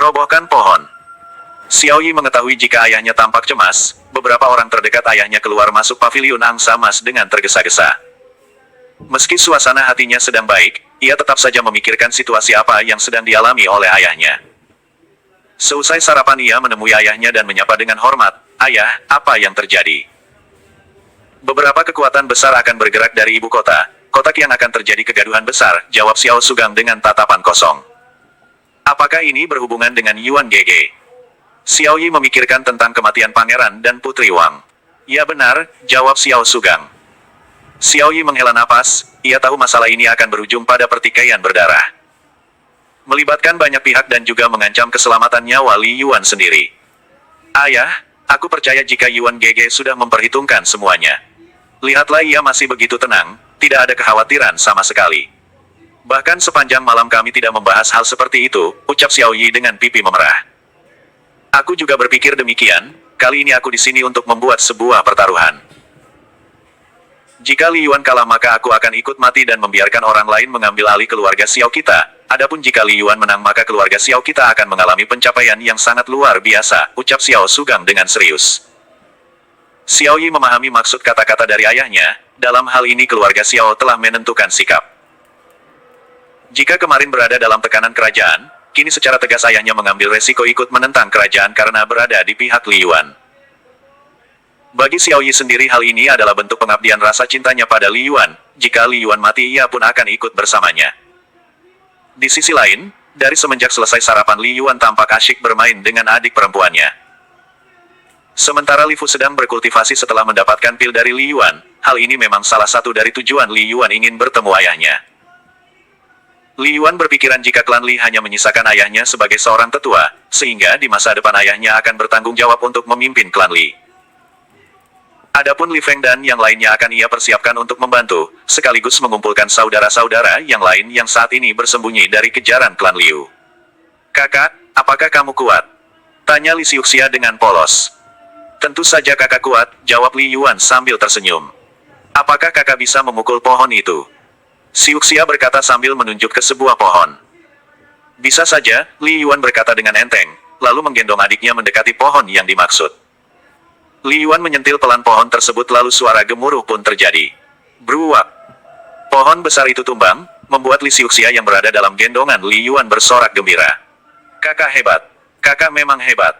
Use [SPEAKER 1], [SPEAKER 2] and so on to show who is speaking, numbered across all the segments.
[SPEAKER 1] Merobohkan pohon. Xiao Yi mengetahui jika ayahnya tampak cemas, beberapa orang terdekat ayahnya keluar masuk paviliun angsa emas dengan tergesa-gesa. Meski suasana hatinya sedang baik, ia tetap saja memikirkan situasi apa yang sedang dialami oleh ayahnya. Seusai sarapan ia menemui ayahnya dan menyapa dengan hormat, "Ayah, apa yang terjadi?" "Beberapa kekuatan besar akan bergerak dari ibu kota, kotak yang akan terjadi kegaduhan besar," jawab Xiao Sugang dengan tatapan kosong. "Apakah ini berhubungan dengan Yuan Gege?" Xiao Yi memikirkan tentang kematian pangeran dan putri Wang. "Ya benar," jawab Xiao Sugang. Xiao Yi menghela napas, ia tahu masalah ini akan berujung pada pertikaian berdarah. Melibatkan banyak pihak dan juga mengancam keselamatan nyawa Li Yuan sendiri. "Ayah, aku percaya jika Yuan Gege sudah memperhitungkan semuanya. Lihatlah ia masih begitu tenang, tidak ada kekhawatiran sama sekali. Bahkan sepanjang malam kami tidak membahas hal seperti itu," ucap Xiao Yi dengan pipi memerah. "Aku juga berpikir demikian, kali ini aku di sini untuk membuat sebuah pertaruhan. Jika Li Yuan kalah maka aku akan ikut mati dan membiarkan orang lain mengambil alih keluarga Xiao kita. Adapun jika Li Yuan menang maka keluarga Xiao kita akan mengalami pencapaian yang sangat luar biasa," ucap Xiao Sugang dengan serius. Xiao Yi memahami maksud kata-kata dari ayahnya, dalam hal ini keluarga Xiao telah menentukan sikap. Jika kemarin berada dalam tekanan kerajaan, kini secara tegas ayahnya mengambil resiko ikut menentang kerajaan karena berada di pihak Li Yuan. Bagi Xiao Yi sendiri hal ini adalah bentuk pengabdian rasa cintanya pada Li Yuan, jika Li Yuan mati ia pun akan ikut bersamanya. Di sisi lain, dari semenjak selesai sarapan Li Yuan tampak asyik bermain dengan adik perempuannya. Sementara Li Fu sedang berkultivasi setelah mendapatkan pil dari Li Yuan, hal ini memang salah satu dari tujuan Li Yuan ingin bertemu ayahnya. Li Yuan berpikiran jika klan Li hanya menyisakan ayahnya sebagai seorang tetua, sehingga di masa depan ayahnya akan bertanggung jawab untuk memimpin klan Li. Adapun Li Feng dan yang lainnya akan ia persiapkan untuk membantu, sekaligus mengumpulkan saudara-saudara yang lain yang saat ini bersembunyi dari kejaran klan Liu. "Kakak, apakah kamu kuat?" tanya Li Xiuxia dengan polos. "Tentu saja kakak kuat," jawab Li Yuan sambil tersenyum. "Apakah kakak bisa memukul pohon itu?" Xiuxia berkata sambil menunjuk ke sebuah pohon. "Bisa saja," Li Yuan berkata dengan enteng, lalu menggendong adiknya mendekati pohon yang dimaksud. Li Yuan menyentil pelan pohon tersebut lalu suara gemuruh pun terjadi. Bruak! Pohon besar itu tumbang, membuat Li Xiuxia yang berada dalam gendongan Li Yuan bersorak gembira. "Kakak hebat! Kakak memang hebat!"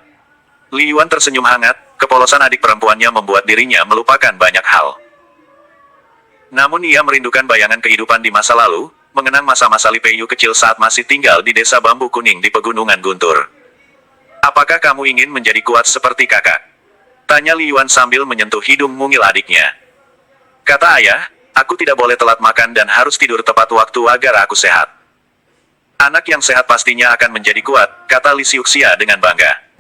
[SPEAKER 1] Li Yuan tersenyum hangat, kepolosan adik perempuannya membuat dirinya melupakan banyak hal. Namun ia merindukan bayangan kehidupan di masa lalu, mengenang masa-masa Li Peiyu kecil saat masih tinggal di desa bambu kuning di pegunungan Guntur. "Apakah kamu ingin menjadi kuat seperti kakak?" tanya Li Yuan sambil menyentuh hidung mungil adiknya. Kata ayah, "Aku tidak boleh telat makan dan harus tidur tepat waktu agar aku sehat." "Anak yang sehat pastinya akan menjadi kuat," kata Li Xiuxia dengan bangga.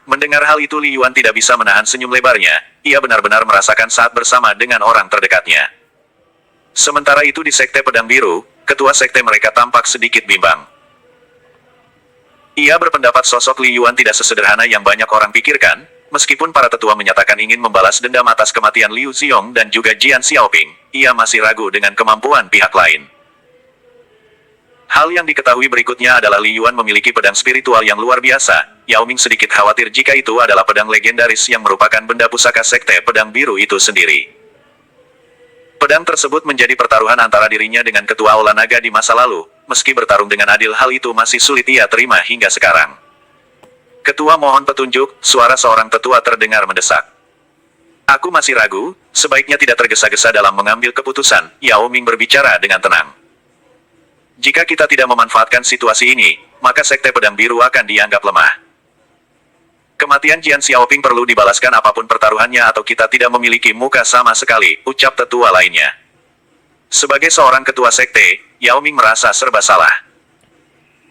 [SPEAKER 1] Mendengar hal itu Li Yuan tidak bisa menahan senyum lebarnya, ia benar-benar merasakan saat bersama dengan orang terdekatnya. Sementara itu di Sekte Pedang Biru, ketua sekte mereka tampak sedikit bimbang. Ia berpendapat sosok Li Yuan tidak sesederhana yang banyak orang pikirkan, meskipun para tetua menyatakan ingin membalas dendam atas kematian Liu Ziong dan juga Jian Xiaoping, ia masih ragu dengan kemampuan pihak lain. Hal yang diketahui berikutnya adalah Li Yuan memiliki pedang spiritual yang luar biasa. Yao Ming sedikit khawatir jika itu adalah pedang legendaris yang merupakan benda pusaka Sekte Pedang Biru itu sendiri. Pedang tersebut menjadi pertaruhan antara dirinya dengan ketua Aula Naga di masa lalu, meski bertarung dengan adil hal itu masih sulit ia terima hingga sekarang. "Ketua mohon petunjuk," suara seorang tetua terdengar mendesak. "Aku masih ragu, sebaiknya tidak tergesa-gesa dalam mengambil keputusan," Yao Ming berbicara dengan tenang. "Jika kita tidak memanfaatkan situasi ini, maka Sekte Pedang Biru akan dianggap lemah. Kematian Jian Xiaoping perlu dibalaskan apapun pertaruhannya atau kita tidak memiliki muka sama sekali," ucap tetua lainnya. Sebagai seorang ketua sekte, Yao Ming merasa serba salah.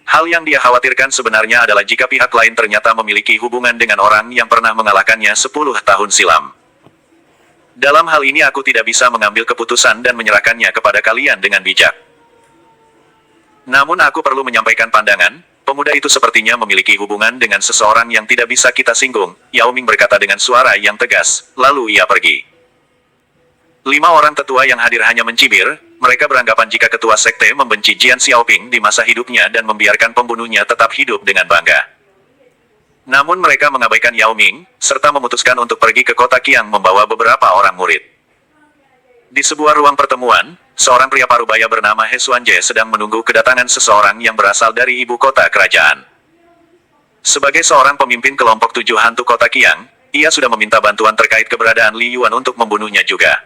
[SPEAKER 1] Hal yang dia khawatirkan sebenarnya adalah jika pihak lain ternyata memiliki hubungan dengan orang yang pernah mengalahkannya 10 tahun silam. "Dalam hal ini aku tidak bisa mengambil keputusan dan menyerahkannya kepada kalian dengan bijak. Namun aku perlu menyampaikan pandangan, pemuda itu sepertinya memiliki hubungan dengan seseorang yang tidak bisa kita singgung," Yao Ming berkata dengan suara yang tegas, lalu ia pergi. 5 orang tetua yang hadir hanya mencibir, Mereka beranggapan jika ketua sekte membenci Jian Xiaoping di masa hidupnya dan membiarkan pembunuhnya tetap hidup dengan bangga. Namun mereka mengabaikan Yao Ming, serta memutuskan untuk pergi ke kota Qiang membawa beberapa orang murid. Di sebuah ruang pertemuan, seorang pria parubaya bernama He Xuanje sedang menunggu kedatangan seseorang yang berasal dari ibu kota kerajaan. Sebagai seorang pemimpin kelompok 7 hantu kota Qiang, ia sudah meminta bantuan terkait keberadaan Li Yuan untuk membunuhnya juga.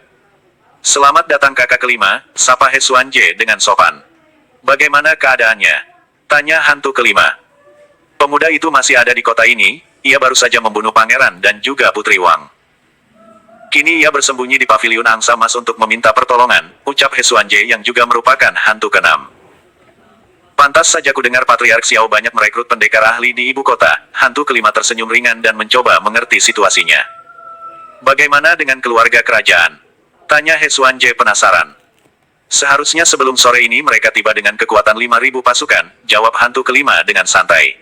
[SPEAKER 1] "Selamat datang kakak kelima," sapa He Xuanje dengan sopan. "Bagaimana keadaannya?" tanya hantu kelima. Pemuda itu masih ada di kota ini, ia baru saja membunuh pangeran dan juga putri Wang. Kini ia bersembunyi di paviliun angsa emas untuk meminta pertolongan, ucap He Xuanje yang juga merupakan hantu keenam. "Pantas saja ku dengar Patriark Xiao banyak merekrut pendekar ahli di ibu kota." Hantu kelima tersenyum ringan dan mencoba mengerti situasinya. "Bagaimana dengan keluarga kerajaan?" tanya He Xuanje penasaran. "Seharusnya sebelum sore ini mereka tiba dengan kekuatan 5.000 pasukan," jawab hantu kelima dengan santai.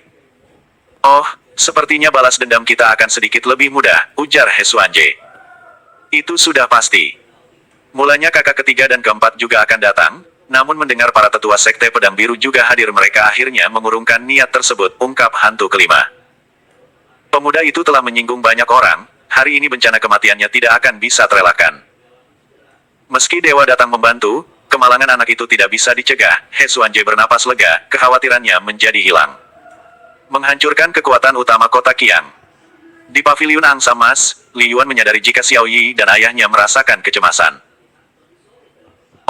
[SPEAKER 1] "Oh, sepertinya balas dendam kita akan sedikit lebih mudah," ujar He Xuanje. "Itu sudah pasti. Mulanya kakak ketiga dan keempat juga akan datang, namun mendengar para tetua sekte pedang biru juga hadir mereka akhirnya mengurungkan niat tersebut," ungkap hantu kelima. "Pemuda itu telah menyinggung banyak orang, hari ini bencana kematiannya tidak akan bisa terelakkan. Meski dewa datang membantu, kemalangan anak itu tidak bisa dicegah." He Xuanje bernapas lega, kekhawatirannya menjadi hilang. Menghancurkan kekuatan utama kota Qiang. Di paviliun angsa emas, Li Yuan menyadari jika Xiao Yi dan ayahnya merasakan kecemasan.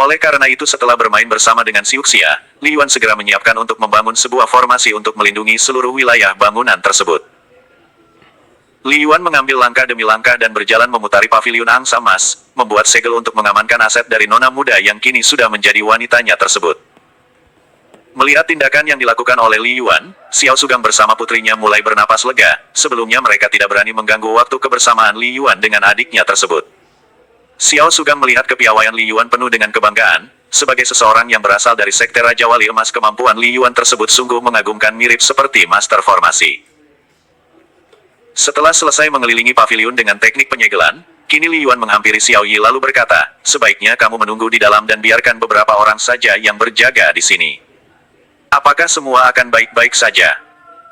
[SPEAKER 1] Oleh karena itu setelah bermain bersama dengan Xiuxia, Li Yuan segera menyiapkan untuk membangun sebuah formasi untuk melindungi seluruh wilayah bangunan tersebut. Li Yuan mengambil langkah demi langkah dan berjalan memutari paviliun angsa emas, membuat segel untuk mengamankan aset dari nona muda yang kini sudah menjadi wanitanya tersebut. Melihat tindakan yang dilakukan oleh Li Yuan, Xiao Sugang bersama putrinya mulai bernapas lega. Sebelumnya mereka tidak berani mengganggu waktu kebersamaan Li Yuan dengan adiknya tersebut. Xiao Sugang melihat kepiawaian Li Yuan penuh dengan kebanggaan. Sebagai seseorang yang berasal dari sekte Raja Wali Emas, kemampuan Li Yuan tersebut sungguh mengagumkan, mirip seperti master formasi. Setelah selesai mengelilingi paviliun dengan teknik penyegelan, kini Li Yuan menghampiri Xiao Yi lalu berkata, "Sebaiknya kamu menunggu di dalam dan biarkan beberapa orang saja yang berjaga di sini." "Apakah semua akan baik-baik saja?"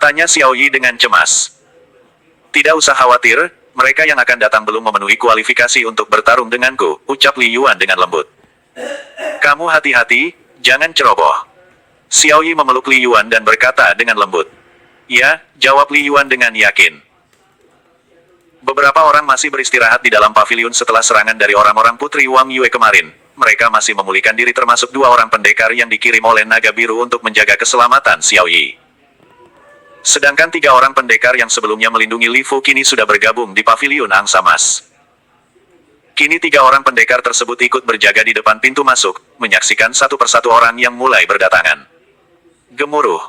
[SPEAKER 1] tanya Xiao Yi dengan cemas. "Tidak usah khawatir, mereka yang akan datang belum memenuhi kualifikasi untuk bertarung denganku," ucap Li Yuan dengan lembut. "Kamu hati-hati, jangan ceroboh." Xiao Yi memeluk Li Yuan dan berkata dengan lembut. "Ya," jawab Li Yuan dengan yakin. Beberapa orang masih beristirahat di dalam paviliun setelah serangan dari orang-orang putri Wang Yue kemarin. Mereka masih memulihkan diri, termasuk 2 orang pendekar yang dikirim oleh naga biru untuk menjaga keselamatan Xiao Yi. Sedangkan 3 orang pendekar yang sebelumnya melindungi Li Fu kini sudah bergabung di paviliun angsa emas. Kini 3 orang pendekar tersebut ikut berjaga di depan pintu masuk, menyaksikan satu persatu orang yang mulai berdatangan. Gemuruh.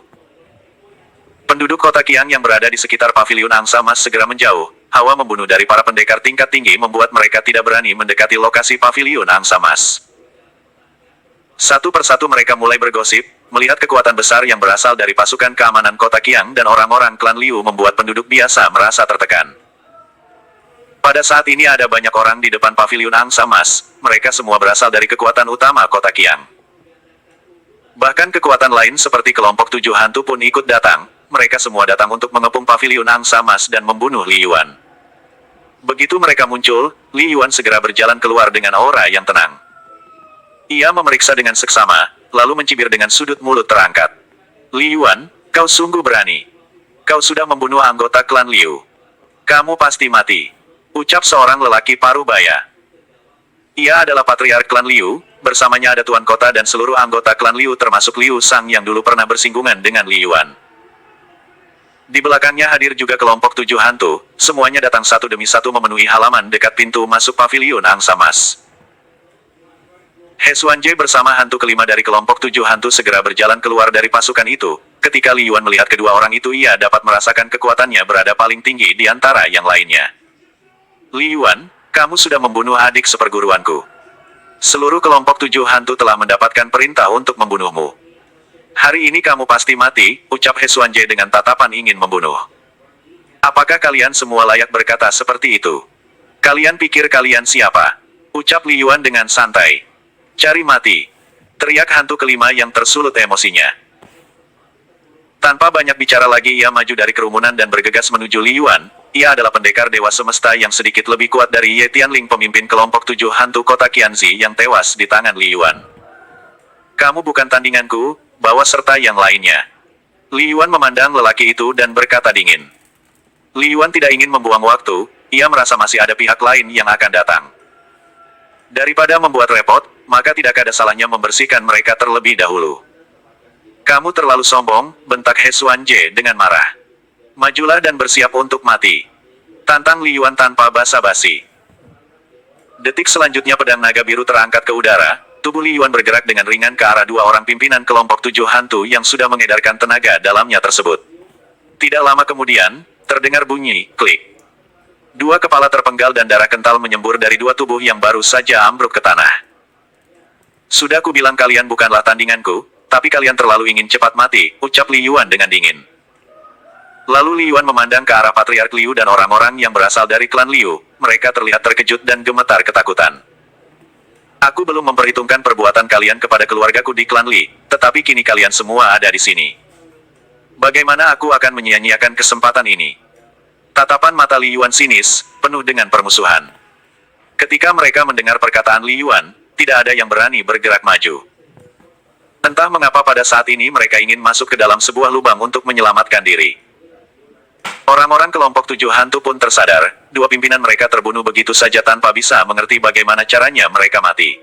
[SPEAKER 1] Penduduk kota Qiang yang berada di sekitar paviliun angsa emas segera menjauh. Hawa membunuh dari para pendekar tingkat tinggi membuat mereka tidak berani mendekati lokasi paviliun angsa emas. Satu persatu mereka mulai bergosip, melihat kekuatan besar yang berasal dari pasukan keamanan kota Qiang dan orang-orang klan Liu membuat penduduk biasa merasa tertekan. Pada saat ini ada banyak orang di depan paviliun angsa emas, mereka semua berasal dari kekuatan utama kota Qiang. Bahkan kekuatan lain seperti kelompok 7 hantu pun ikut datang, mereka semua datang untuk mengepung paviliun angsa emas dan membunuh Li Yuan. Begitu mereka muncul, Li Yuan segera berjalan keluar dengan aura yang tenang. Ia memeriksa dengan seksama, lalu mencibir dengan sudut mulut terangkat. "Li Yuan, kau sungguh berani. Kau sudah membunuh anggota klan Liu. Kamu pasti mati," ucap seorang lelaki parubaya. Ia adalah patriark klan Liu, bersamanya ada tuan kota dan seluruh anggota klan Liu termasuk Liu Sang yang dulu pernah bersinggungan dengan Li Yuan. Di belakangnya hadir juga kelompok 7 hantu, semuanya datang satu demi satu memenuhi halaman dekat pintu masuk paviliun angsa emas. He Xuanje bersama hantu kelima dari kelompok 7 hantu segera berjalan keluar dari pasukan itu. Ketika Li Yuan melihat kedua orang itu, ia dapat merasakan kekuatannya berada paling tinggi di antara yang lainnya. "Li Yuan, kamu sudah membunuh adik seperguruanku. Seluruh kelompok 7 hantu telah mendapatkan perintah untuk membunuhmu. Hari ini kamu pasti mati," ucap He Xuanje dengan tatapan ingin membunuh. "Apakah kalian semua layak berkata seperti itu? Kalian pikir kalian siapa?" ucap Li Yuan dengan santai. Cari mati. Teriak hantu kelima yang tersulut emosinya. Tanpa banyak bicara lagi ia maju dari kerumunan dan bergegas menuju Li Yuan. Ia adalah pendekar dewa semesta yang sedikit lebih kuat dari Ye Tianling pemimpin kelompok 7 hantu kota Qianzi yang tewas di tangan Li Yuan. Kamu bukan tandinganku, bawa serta yang lainnya. Li Yuan memandang lelaki itu dan berkata dingin. Li Yuan tidak ingin membuang waktu, ia merasa masih ada pihak lain yang akan datang. Daripada membuat repot, maka tidak ada salahnya membersihkan mereka terlebih dahulu. Kamu terlalu sombong, bentak He Xuanje dengan marah. Majulah dan bersiap untuk mati. Tantang Li Yuan tanpa basa-basi. Detik selanjutnya pedang naga biru terangkat ke udara, tubuh Li Yuan bergerak dengan ringan ke arah dua orang pimpinan kelompok 7 hantu yang sudah mengedarkan tenaga dalamnya tersebut. Tidak lama kemudian, terdengar bunyi, klik. Dua kepala terpenggal dan darah kental menyembur dari dua tubuh yang baru saja ambruk ke tanah. Sudah kubilang kalian bukanlah tandinganku, tapi kalian terlalu ingin cepat mati, ucap Li Yuan dengan dingin. Lalu Li Yuan memandang ke arah Patriark Liu dan orang-orang yang berasal dari klan Liu, mereka terlihat terkejut dan gemetar ketakutan. Aku belum memperhitungkan perbuatan kalian kepada keluargaku di klan Li, tetapi kini kalian semua ada di sini. Bagaimana aku akan menyia-nyiakan kesempatan ini? Tatapan mata Li Yuan sinis, penuh dengan permusuhan. Ketika mereka mendengar perkataan Li Yuan, tidak ada yang berani bergerak maju. Entah mengapa pada saat ini mereka ingin masuk ke dalam sebuah lubang untuk menyelamatkan diri. Orang-orang kelompok 7 hantu pun tersadar, dua pimpinan mereka terbunuh begitu saja tanpa bisa mengerti bagaimana caranya mereka mati.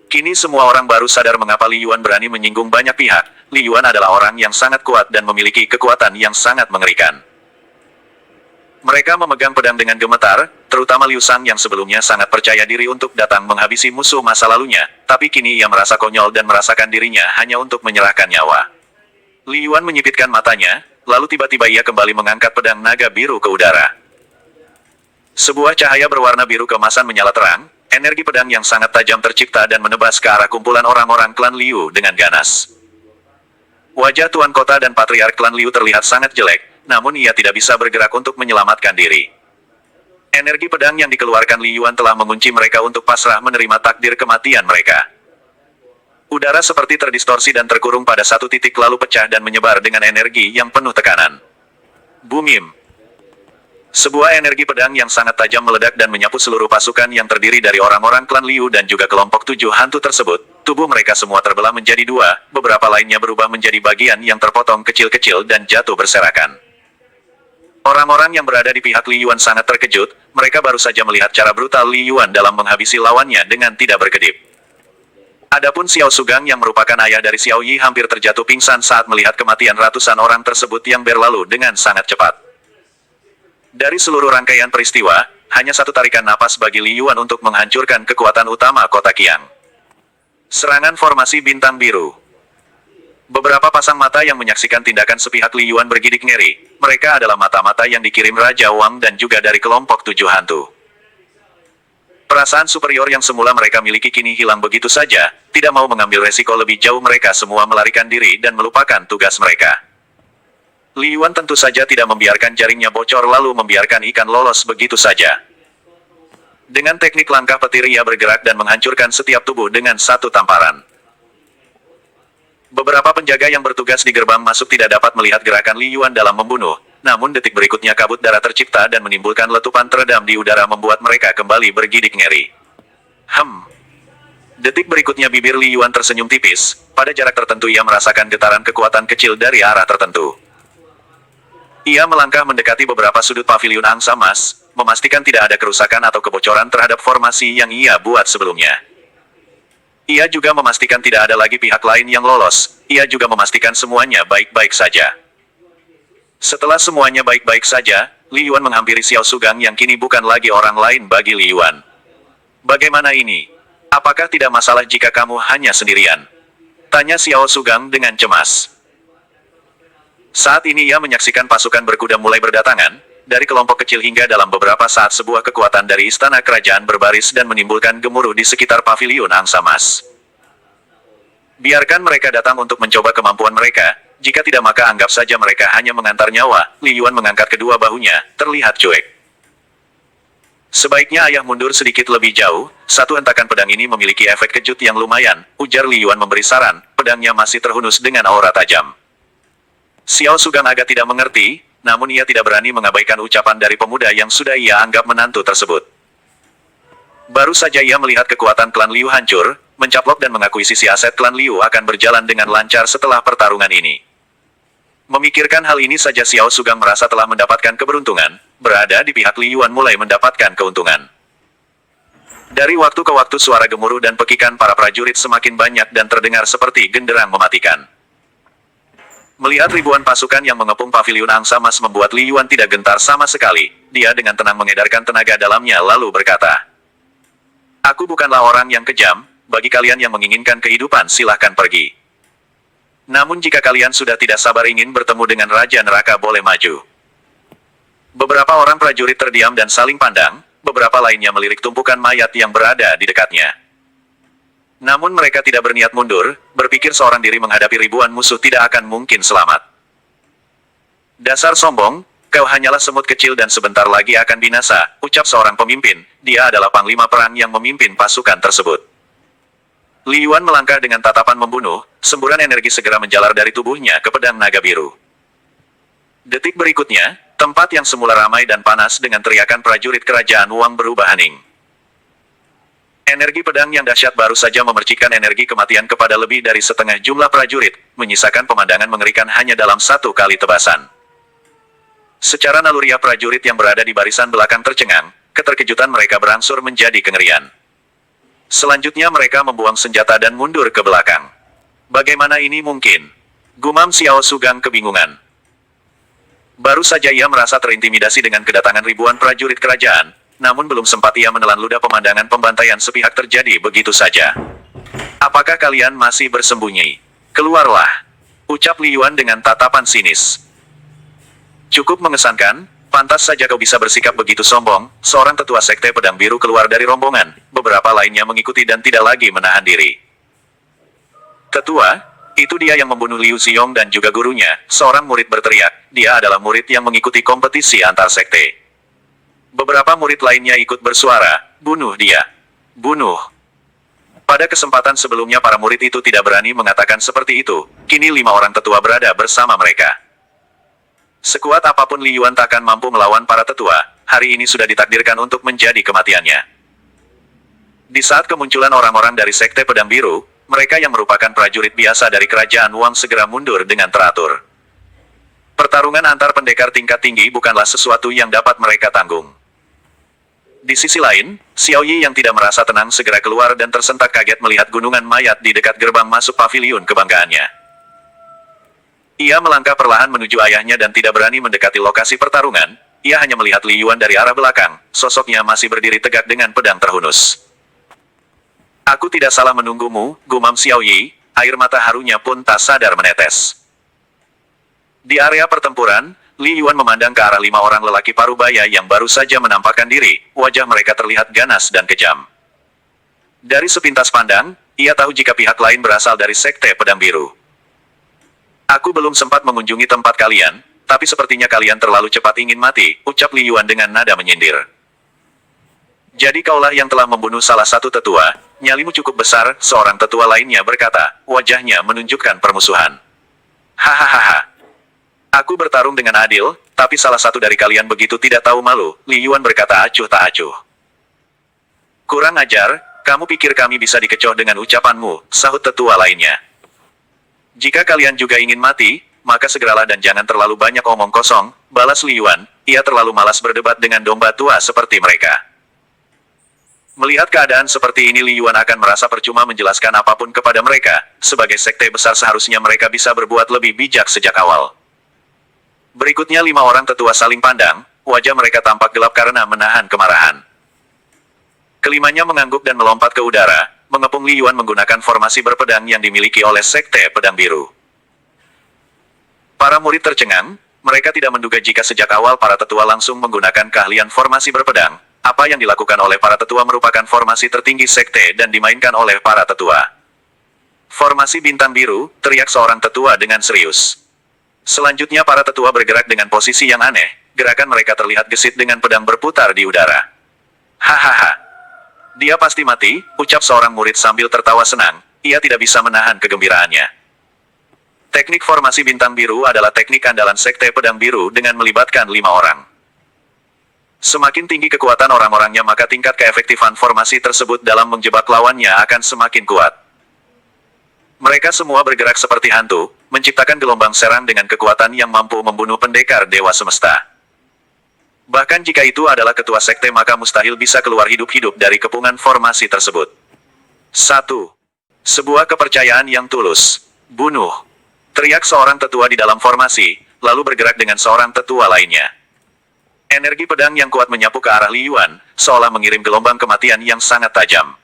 [SPEAKER 1] Kini semua orang baru sadar mengapa Li Yuan berani menyinggung banyak pihak. Li Yuan adalah orang yang sangat kuat dan memiliki kekuatan yang sangat mengerikan. Mereka memegang pedang dengan gemetar, terutama Liu Sang yang sebelumnya sangat percaya diri untuk datang menghabisi musuh masa lalunya, tapi kini ia merasa konyol dan merasakan dirinya hanya untuk menyerahkan nyawa. Li Yuan menyipitkan matanya, lalu tiba-tiba ia kembali mengangkat pedang naga biru ke udara. Sebuah cahaya berwarna biru keemasan menyala terang, energi pedang yang sangat tajam tercipta dan menebas ke arah kumpulan orang-orang klan Liu dengan ganas. Wajah Tuan Kota dan Patriark klan Liu terlihat sangat jelek, namun ia tidak bisa bergerak untuk menyelamatkan diri. Energi pedang yang dikeluarkan Li Yuan telah mengunci mereka untuk pasrah menerima takdir kematian mereka. Udara seperti terdistorsi dan terkurung pada satu titik lalu pecah dan menyebar dengan energi yang penuh tekanan. Bumim. Sebuah energi pedang yang sangat tajam meledak dan menyapu seluruh pasukan yang terdiri dari orang-orang klan Liu dan juga kelompok 7 hantu tersebut. Tubuh mereka semua terbelah menjadi dua, beberapa lainnya berubah menjadi bagian yang terpotong kecil-kecil dan jatuh berserakan. Orang-orang yang berada di pihak Li Yuan sangat terkejut, mereka baru saja melihat cara brutal Li Yuan dalam menghabisi lawannya dengan tidak berkedip. Adapun Xiao Sugang yang merupakan ayah dari Xiao Yi hampir terjatuh pingsan saat melihat kematian ratusan orang tersebut yang berlalu dengan sangat cepat. Dari seluruh rangkaian peristiwa, hanya satu tarikan napas bagi Li Yuan untuk menghancurkan kekuatan utama kota Qiang. Serangan formasi bintang biru. Beberapa pasang mata yang menyaksikan tindakan sepihak Li Yuan bergidik ngeri. Mereka adalah mata-mata yang dikirim Raja Wang dan juga dari kelompok 7 hantu. Perasaan superior yang semula mereka miliki kini hilang begitu saja, tidak mau mengambil resiko lebih jauh mereka semua melarikan diri dan melupakan tugas mereka. Li Yuan tentu saja tidak membiarkan jaringnya bocor lalu membiarkan ikan lolos begitu saja. Dengan teknik langkah petir ia bergerak dan menghancurkan setiap tubuh dengan satu tamparan. Beberapa penjaga yang bertugas di gerbang masuk tidak dapat melihat gerakan Li Yuan dalam membunuh, namun detik berikutnya kabut darah tercipta dan menimbulkan letupan teredam di udara membuat mereka kembali bergidik ngeri. Detik berikutnya bibir Li Yuan tersenyum tipis, pada jarak tertentu ia merasakan getaran kekuatan kecil dari arah tertentu. Ia melangkah mendekati beberapa sudut paviliun angsa emas, memastikan tidak ada kerusakan atau kebocoran terhadap formasi yang ia buat sebelumnya. Ia juga memastikan tidak ada lagi pihak lain yang lolos, ia juga memastikan semuanya baik-baik saja. Setelah semuanya baik-baik saja, Li Yuan menghampiri Xiao Sugang yang kini bukan lagi orang lain bagi Li Yuan. Bagaimana ini? Apakah tidak masalah jika kamu hanya sendirian? Tanya Xiao Sugang dengan cemas. Saat ini ia menyaksikan pasukan berkuda mulai berdatangan, dari kelompok kecil hingga dalam beberapa saat sebuah kekuatan dari istana kerajaan berbaris dan menimbulkan gemuruh di sekitar paviliun angsa emas. Biarkan mereka datang untuk mencoba kemampuan mereka, jika tidak maka anggap saja mereka hanya mengantar nyawa. Li Yuan mengangkat kedua bahunya, terlihat cuek. Sebaiknya ayah mundur sedikit lebih jauh, satu hentakan pedang ini memiliki efek kejut yang lumayan, ujar Li Yuan memberi saran, pedangnya masih terhunus dengan aura tajam. Xiao Sugang agak tidak mengerti, namun ia tidak berani mengabaikan ucapan dari pemuda yang sudah ia anggap menantu tersebut. Baru saja ia melihat kekuatan klan Liu hancur, mencaplok dan mengakuisisi aset klan Liu akan berjalan dengan lancar setelah pertarungan ini. Memikirkan hal ini saja Xiao Sugang merasa telah mendapatkan keberuntungan, berada di pihak Li Yuan mulai mendapatkan keuntungan. Dari waktu ke waktu suara gemuruh dan pekikan para prajurit semakin banyak dan terdengar seperti genderang mematikan. Melihat ribuan pasukan yang mengepung paviliun angsa emas membuat Li Yuan tidak gentar sama sekali, dia dengan tenang mengedarkan tenaga dalamnya lalu berkata, "Aku bukanlah orang yang kejam, bagi kalian yang menginginkan kehidupan silahkan pergi. Namun jika kalian sudah tidak sabar ingin bertemu dengan Raja Neraka boleh maju." Beberapa orang prajurit terdiam dan saling pandang, beberapa lainnya melirik tumpukan mayat yang berada di dekatnya. Namun mereka tidak berniat mundur, berpikir seorang diri menghadapi ribuan musuh tidak akan mungkin selamat. "Dasar sombong, kau hanyalah semut kecil dan sebentar lagi akan binasa," ucap seorang pemimpin, dia adalah panglima perang yang memimpin pasukan tersebut. Li Yuan melangkah dengan tatapan membunuh, semburan energi segera menjalar dari tubuhnya ke pedang naga biru. Detik berikutnya, tempat yang semula ramai dan panas dengan teriakan prajurit kerajaan Wang berubah hening. Energi pedang yang dahsyat baru saja memercikkan energi kematian kepada lebih dari setengah jumlah prajurit, menyisakan pemandangan mengerikan hanya dalam satu kali tebasan. Secara naluriah prajurit yang berada di barisan belakang tercengang, keterkejutan mereka berangsur menjadi kengerian. Selanjutnya mereka membuang senjata dan mundur ke belakang. Bagaimana ini mungkin? Gumam Xiao Sugang kebingungan. Baru saja ia merasa terintimidasi dengan kedatangan ribuan prajurit kerajaan, namun belum sempat ia menelan ludah pemandangan pembantaian sepihak terjadi begitu saja. "Apakah kalian masih bersembunyi? Keluarlah!" ucap Li Yuan dengan tatapan sinis. "Cukup mengesankan, pantas saja kau bisa bersikap begitu sombong." Seorang tetua sekte pedang biru keluar dari rombongan, beberapa lainnya mengikuti dan tidak lagi menahan diri. "Tetua, itu dia yang membunuh Liu Xiong dan juga gurunya," seorang murid berteriak, dia adalah murid yang mengikuti kompetisi antar sekte. Beberapa murid lainnya ikut bersuara, "Bunuh dia! Bunuh!" Pada kesempatan sebelumnya para murid itu tidak berani mengatakan seperti itu, kini 5 orang tetua berada bersama mereka. Sekuat apapun Li Yuan takkan mampu melawan para tetua, hari ini sudah ditakdirkan untuk menjadi kematiannya. Di saat kemunculan orang-orang dari Sekte Pedang Biru, mereka yang merupakan prajurit biasa dari kerajaan Wang segera mundur dengan teratur. Pertarungan antar pendekar tingkat tinggi bukanlah sesuatu yang dapat mereka tanggung. Di sisi lain, Xiao Yi yang tidak merasa tenang segera keluar dan tersentak kaget melihat gunungan mayat di dekat gerbang masuk paviliun kebanggaannya. Ia melangkah perlahan menuju ayahnya dan tidak berani mendekati lokasi pertarungan, ia hanya melihat Li Yuan dari arah belakang, sosoknya masih berdiri tegak dengan pedang terhunus. "Aku tidak salah menunggumu," gumam Xiao Yi, air mata harunya pun tak sadar menetes. Di area pertempuran, Li Yuan memandang ke arah 5 orang lelaki parubaya yang baru saja menampakkan diri, wajah mereka terlihat ganas dan kejam. Dari sepintas pandang, ia tahu jika pihak lain berasal dari Sekte Pedang Biru. "Aku belum sempat mengunjungi tempat kalian, tapi sepertinya kalian terlalu cepat ingin mati," ucap Li Yuan dengan nada menyindir. "Jadi kaulah yang telah membunuh salah satu tetua, nyalimu cukup besar," seorang tetua lainnya berkata, wajahnya menunjukkan permusuhan. "Hahaha. Aku bertarung dengan adil, tapi salah satu dari kalian begitu tidak tahu malu," Li Yuan berkata acuh tak acuh. "Kurang ajar, kamu pikir kami bisa dikecoh dengan ucapanmu," sahut tetua lainnya. "Jika kalian juga ingin mati, maka segeralah dan jangan terlalu banyak omong kosong," balas Li Yuan, ia terlalu malas berdebat dengan domba tua seperti mereka. Melihat keadaan seperti ini Li Yuan akan merasa percuma menjelaskan apapun kepada mereka, sebagai sekte besar seharusnya mereka bisa berbuat lebih bijak sejak awal. Berikutnya 5 orang tetua saling pandang, wajah mereka tampak gelap karena menahan kemarahan. Kelimanya mengangguk dan melompat ke udara, mengepung Li Yuan menggunakan formasi berpedang yang dimiliki oleh Sekte Pedang Biru. Para murid tercengang, mereka tidak menduga jika sejak awal para tetua langsung menggunakan keahlian formasi berpedang, apa yang dilakukan oleh para tetua merupakan formasi tertinggi sekte dan dimainkan oleh para tetua. "Formasi bintang biru," teriak seorang tetua dengan serius. Selanjutnya para tetua bergerak dengan posisi yang aneh, gerakan mereka terlihat gesit dengan pedang berputar di udara. "Hahaha. Dia pasti mati, ucap seorang murid sambil tertawa senang. Ia tidak bisa menahan kegembiraannya. Teknik formasi bintang biru adalah teknik andalan Sekte Pedang Biru dengan melibatkan 5 orang. Semakin tinggi kekuatan orang-orangnya maka tingkat keefektifan formasi tersebut dalam menjebak lawannya akan semakin kuat. Mereka semua bergerak seperti hantu, menciptakan gelombang serang dengan kekuatan yang mampu membunuh pendekar Dewa Semesta. Bahkan jika itu adalah ketua sekte maka mustahil bisa keluar hidup-hidup dari kepungan formasi tersebut. 1. Sebuah kepercayaan yang tulus. Bunuh. Teriak seorang tetua di dalam formasi, lalu bergerak dengan seorang tetua lainnya. Energi pedang yang kuat menyapu ke arah Li Yuan, seolah mengirim gelombang kematian yang sangat tajam.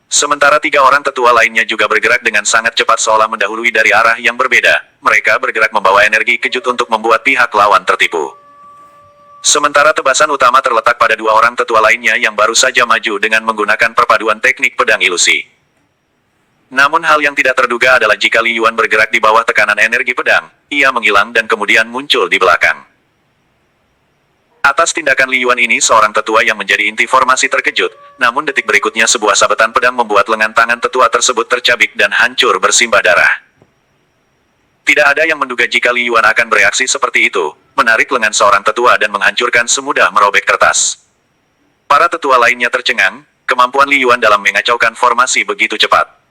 [SPEAKER 1] Sementara 3 orang tetua lainnya juga bergerak dengan sangat cepat seolah mendahului dari arah yang berbeda. Mereka bergerak membawa energi kejut untuk membuat pihak lawan tertipu. Sementara tebasan utama terletak pada 2 orang tetua lainnya yang baru saja maju dengan menggunakan perpaduan teknik pedang ilusi. Namun hal yang tidak terduga adalah jika Li Yuan bergerak di bawah tekanan energi pedang, ia menghilang dan kemudian muncul di belakang. Atas tindakan Li Yuan ini seorang tetua yang menjadi inti formasi terkejut, namun detik berikutnya sebuah sabetan pedang membuat lengan tangan tetua tersebut tercabik dan hancur bersimbah darah. Tidak ada yang menduga jika Li Yuan akan bereaksi seperti itu, menarik lengan seorang tetua dan menghancurkan semudah merobek kertas. Para tetua lainnya tercengang, kemampuan Li Yuan dalam mengacaukan formasi begitu cepat.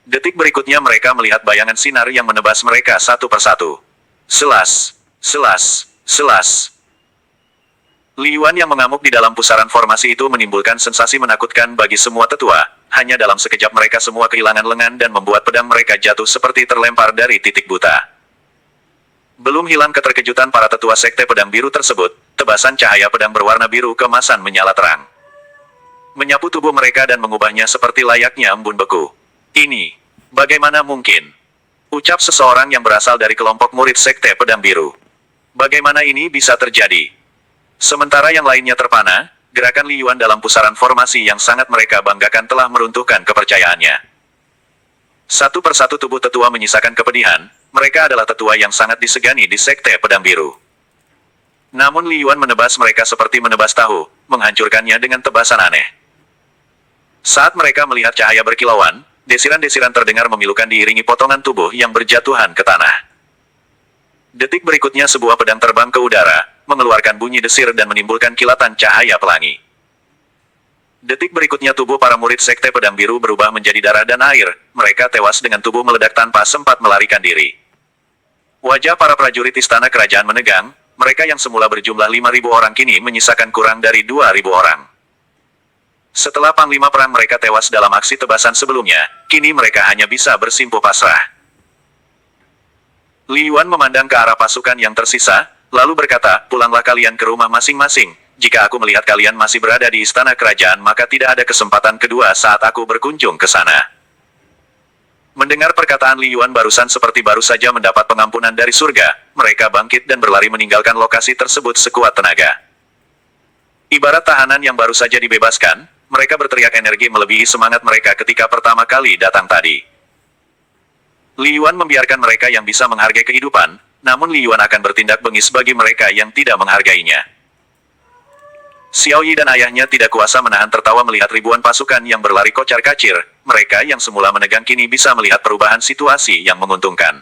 [SPEAKER 1] Detik berikutnya mereka melihat bayangan sinar yang menebas mereka satu persatu. Selas, selas, selas. Li Yuan yang mengamuk di dalam pusaran formasi itu menimbulkan sensasi menakutkan bagi semua tetua. Hanya dalam sekejap mereka semua kehilangan lengan dan membuat pedang mereka jatuh seperti terlempar dari titik buta. Belum hilang keterkejutan para tetua sekte pedang biru tersebut, tebasan cahaya pedang berwarna biru keemasan menyala terang. Menyapu tubuh mereka dan mengubahnya seperti layaknya embun beku. Ini, bagaimana mungkin? Ucap seseorang yang berasal dari kelompok murid sekte pedang biru. Bagaimana ini bisa terjadi? Sementara yang lainnya terpana, gerakan Li Yuan dalam pusaran formasi yang sangat mereka banggakan telah meruntuhkan kepercayaannya. Satu persatu tubuh tetua menyisakan kepedihan, mereka adalah tetua yang sangat disegani di Sekte Pedang Biru. Namun Li Yuan menebas mereka seperti menebas tahu, menghancurkannya dengan tebasan aneh. Saat mereka melihat cahaya berkilauan, desiran-desiran terdengar memilukan diiringi potongan tubuh yang berjatuhan ke tanah. Detik berikutnya sebuah pedang terbang ke udara, mengeluarkan bunyi desir dan menimbulkan kilatan cahaya pelangi. Detik berikutnya tubuh para murid Sekte Pedang Biru berubah menjadi darah dan air, mereka tewas dengan tubuh meledak tanpa sempat melarikan diri. Wajah para prajurit istana kerajaan menegang, mereka yang semula berjumlah 5.000 orang kini menyisakan kurang dari 2.000 orang. Setelah panglima perang mereka tewas dalam aksi tebasan sebelumnya, kini mereka hanya bisa bersimpuh pasrah. Li Yuan memandang ke arah pasukan yang tersisa, lalu berkata, pulanglah kalian ke rumah masing-masing. Jika aku melihat kalian masih berada di istana kerajaan maka tidak ada kesempatan kedua saat aku berkunjung ke sana. Mendengar perkataan Li Yuan barusan seperti baru saja mendapat pengampunan dari surga, mereka bangkit dan berlari meninggalkan lokasi tersebut sekuat tenaga. Ibarat tahanan yang baru saja dibebaskan, mereka berteriak energi melebihi semangat mereka ketika pertama kali datang tadi. Li Yuan membiarkan mereka yang bisa menghargai kehidupan, namun Li Yuan akan bertindak bengis bagi mereka yang tidak menghargainya. Xiao Yi dan ayahnya tidak kuasa menahan tertawa melihat ribuan pasukan yang berlari kocar-kacir, mereka yang semula menegang kini bisa melihat perubahan situasi yang menguntungkan.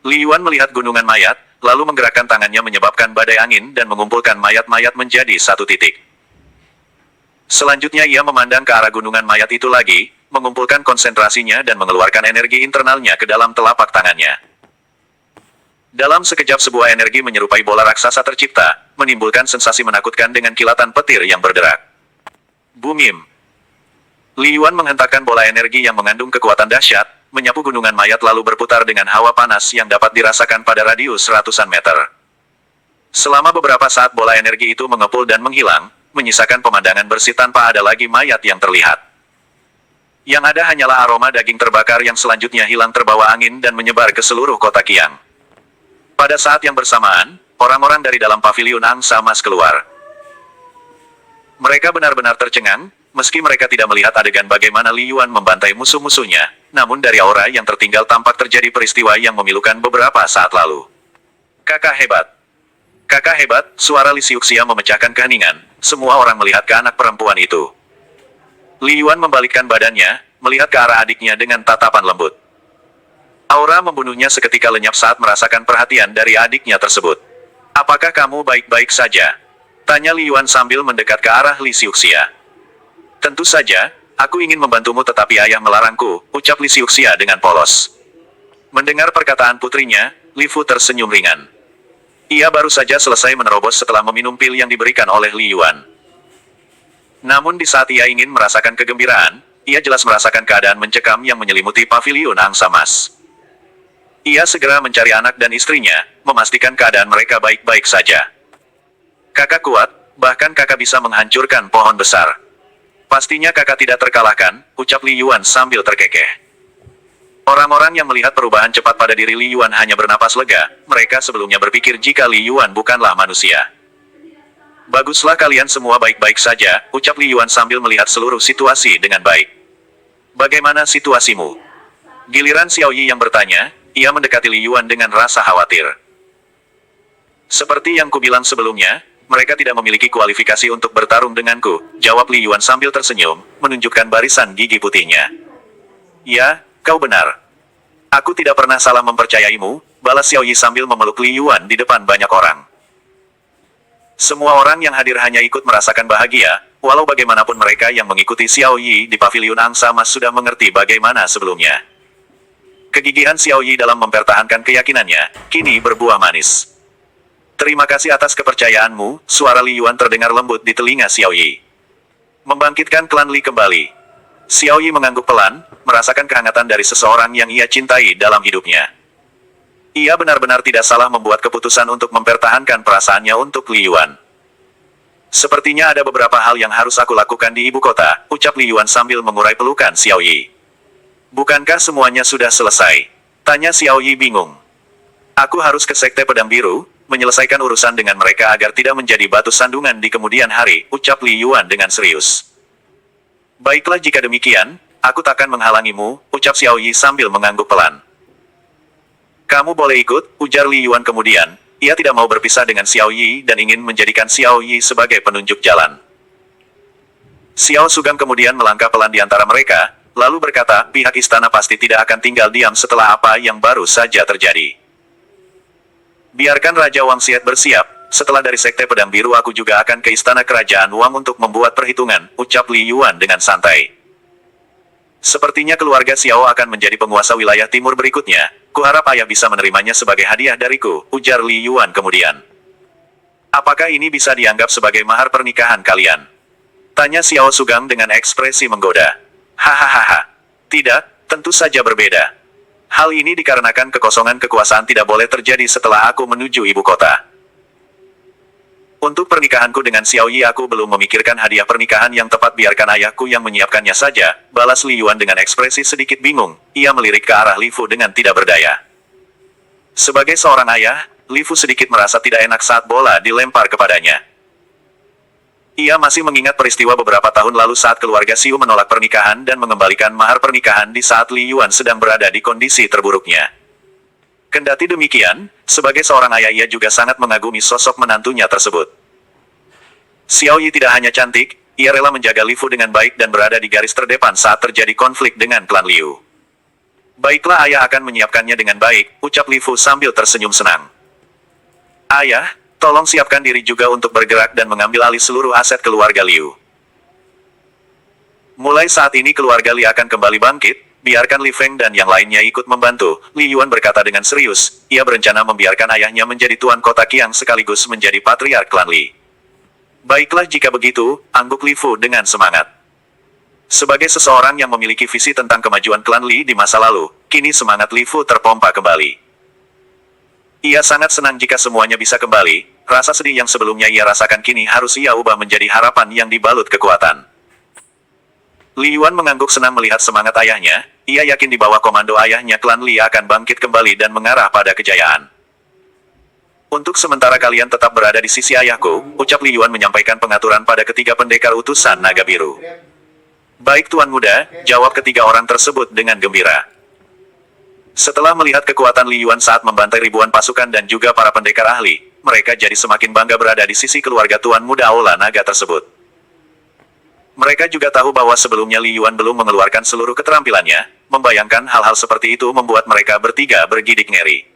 [SPEAKER 1] Li Yuan melihat gunungan mayat, lalu menggerakkan tangannya menyebabkan badai angin dan mengumpulkan mayat-mayat menjadi satu titik. Selanjutnya ia memandang ke arah gunungan mayat itu lagi, mengumpulkan konsentrasinya dan mengeluarkan energi internalnya ke dalam telapak tangannya. Dalam sekejap sebuah energi menyerupai bola raksasa tercipta, menimbulkan sensasi menakutkan dengan kilatan petir yang berderak. Bumim. Li Yuan menghentakkan bola energi yang mengandung kekuatan dahsyat, menyapu gunungan mayat lalu berputar dengan hawa panas yang dapat dirasakan pada radius ratusan meter. Selama beberapa saat bola energi itu mengepul dan menghilang, menyisakan pemandangan bersih tanpa ada lagi mayat yang terlihat. Yang ada hanyalah aroma daging terbakar yang selanjutnya hilang terbawa angin dan menyebar ke seluruh kota Qiang. Pada saat yang bersamaan, orang-orang dari dalam paviliun angsa emas keluar. Mereka benar-benar tercengang, meski mereka tidak melihat adegan bagaimana Li Yuan membantai musuh-musuhnya, namun dari aura yang tertinggal tampak terjadi peristiwa yang memilukan beberapa saat lalu. Kakak hebat! Kakak hebat, suara Li Xiuxia memecahkan keheningan, Semua orang melihat ke anak perempuan itu. Li Yuan membalikkan badannya, melihat ke arah adiknya dengan tatapan lembut. Aura membunuhnya seketika lenyap saat merasakan perhatian dari adiknya tersebut. "Apakah kamu baik-baik saja?" tanya Li Yuan sambil mendekat ke arah Li Xiuxia. "Tentu saja, aku ingin membantumu tetapi ayah melarangku," ucap Li Xiuxia dengan polos. Mendengar perkataan putrinya, Li Fu tersenyum ringan. Ia baru saja selesai menerobos setelah meminum pil yang diberikan oleh Li Yuan. Namun di saat ia ingin merasakan kegembiraan, ia jelas merasakan keadaan mencekam yang menyelimuti paviliun angsa mas. Ia segera mencari anak dan istrinya, memastikan keadaan mereka baik-baik saja. "Kakak kuat, bahkan kakak bisa menghancurkan pohon besar. Pastinya kakak tidak terkalahkan," ucap Li Yuan sambil terkekeh. Orang-orang yang melihat perubahan cepat pada diri Li Yuan hanya bernapas lega, mereka sebelumnya berpikir jika Li Yuan bukanlah manusia. "Baguslah kalian semua baik-baik saja," ucap Li Yuan sambil melihat seluruh situasi dengan baik. "Bagaimana situasimu?" Giliran Xiao Yi yang bertanya, ia mendekati Li Yuan dengan rasa khawatir. "Seperti yang kubilang sebelumnya, mereka tidak memiliki kualifikasi untuk bertarung denganku," jawab Li Yuan sambil tersenyum, menunjukkan barisan gigi putihnya. "Ya, kau benar. Aku tidak pernah salah mempercayaimu," balas Xiao Yi sambil memeluk Li Yuan di depan banyak orang. Semua orang yang hadir hanya ikut merasakan bahagia, walau bagaimanapun mereka yang mengikuti Xiao Yi di paviliun angsa mas sudah mengerti bagaimana sebelumnya. Kegigihan Xiao Yi dalam mempertahankan keyakinannya, kini berbuah manis. "Terima kasih atas kepercayaanmu," suara Li Yuan terdengar lembut di telinga Xiao Yi. Membangkitkan klan Li kembali. Xiao Yi mengangguk pelan, merasakan kehangatan dari seseorang yang ia cintai dalam hidupnya. Ia benar-benar tidak salah membuat keputusan untuk mempertahankan perasaannya untuk Li Yuan. "Sepertinya ada beberapa hal yang harus aku lakukan di ibu kota," ucap Li Yuan sambil mengurai pelukan Xiao Yi. "Bukankah semuanya sudah selesai?" tanya Xiao Yi bingung. "Aku harus ke Sekte Pedang Biru, menyelesaikan urusan dengan mereka agar tidak menjadi batu sandungan di kemudian hari," ucap Li Yuan dengan serius. "Baiklah jika demikian, aku takkan menghalangimu," ucap Xiao Yi sambil mengangguk pelan. "Kamu boleh ikut," ujar Li Yuan kemudian. Ia tidak mau berpisah dengan Xiao Yi dan ingin menjadikan Xiao Yi sebagai penunjuk jalan. Xiao Sugang kemudian melangkah pelan di antara mereka, lalu berkata, "Pihak istana pasti tidak akan tinggal diam setelah apa yang baru saja terjadi. Biarkan Raja Wang Xiet bersiap, setelah dari Sekte Pedang Biru aku juga akan ke istana kerajaan Wang untuk membuat perhitungan," ucap Li Yuan dengan santai. "Sepertinya keluarga Xiao akan menjadi penguasa wilayah timur berikutnya. Kuharap ayah bisa menerimanya sebagai hadiah dariku," ujar Li Yuan kemudian. "Apakah ini bisa dianggap sebagai mahar pernikahan kalian?" tanya Xiao Sugang dengan ekspresi menggoda. "Hahaha. Tidak, tentu saja berbeda. Hal ini dikarenakan kekosongan kekuasaan tidak boleh terjadi setelah aku menuju ibu kota. Untuk pernikahanku dengan Xiao Yi aku belum memikirkan hadiah pernikahan yang tepat, biarkan ayahku yang menyiapkannya saja," balas Li Yuan dengan ekspresi sedikit bingung. Ia melirik ke arah Li Fu dengan tidak berdaya. Sebagai seorang ayah, Li Fu sedikit merasa tidak enak saat bola dilempar kepadanya. Ia masih mengingat peristiwa beberapa tahun lalu saat keluarga Xiu menolak pernikahan dan mengembalikan mahar pernikahan di saat Li Yuan sedang berada di kondisi terburuknya. Kendati demikian, sebagai seorang ayah ia juga sangat mengagumi sosok menantunya tersebut. Xiao Yi tidak hanya cantik, ia rela menjaga Li Fu dengan baik dan berada di garis terdepan saat terjadi konflik dengan klan Liu. "Baiklah, ayah akan menyiapkannya dengan baik," ucap Li Fu sambil tersenyum senang. "Ayah, tolong siapkan diri juga untuk bergerak dan mengambil alih seluruh aset keluarga Liu. Mulai saat ini keluarga Li akan kembali bangkit. Biarkan Li Feng dan yang lainnya ikut membantu," Li Yuan berkata dengan serius. Ia berencana membiarkan ayahnya menjadi tuan kota Qiang sekaligus menjadi patriark klan Li. "Baiklah jika begitu," angguk Li Fu dengan semangat. Sebagai seseorang yang memiliki visi tentang kemajuan klan Li di masa lalu, kini semangat Li Fu terpompa kembali. Ia sangat senang jika semuanya bisa kembali, rasa sedih yang sebelumnya ia rasakan kini harus ia ubah menjadi harapan yang dibalut kekuatan. Li Yuan mengangguk senang melihat semangat ayahnya. Ia yakin di bawah komando ayahnya klan Li akan bangkit kembali dan mengarah pada kejayaan. "Untuk sementara kalian tetap berada di sisi ayahku," ucap Li Yuan menyampaikan pengaturan pada ketiga pendekar utusan naga biru. "Baik Tuan Muda," jawab ketiga orang tersebut dengan gembira. Setelah melihat kekuatan Li Yuan saat membantai ribuan pasukan dan juga para pendekar ahli, mereka jadi semakin bangga berada di sisi keluarga tuan muda Aula Naga tersebut. Mereka juga tahu bahwa sebelumnya Li Yuan belum mengeluarkan seluruh keterampilannya, membayangkan hal-hal seperti itu membuat mereka bertiga bergidik ngeri.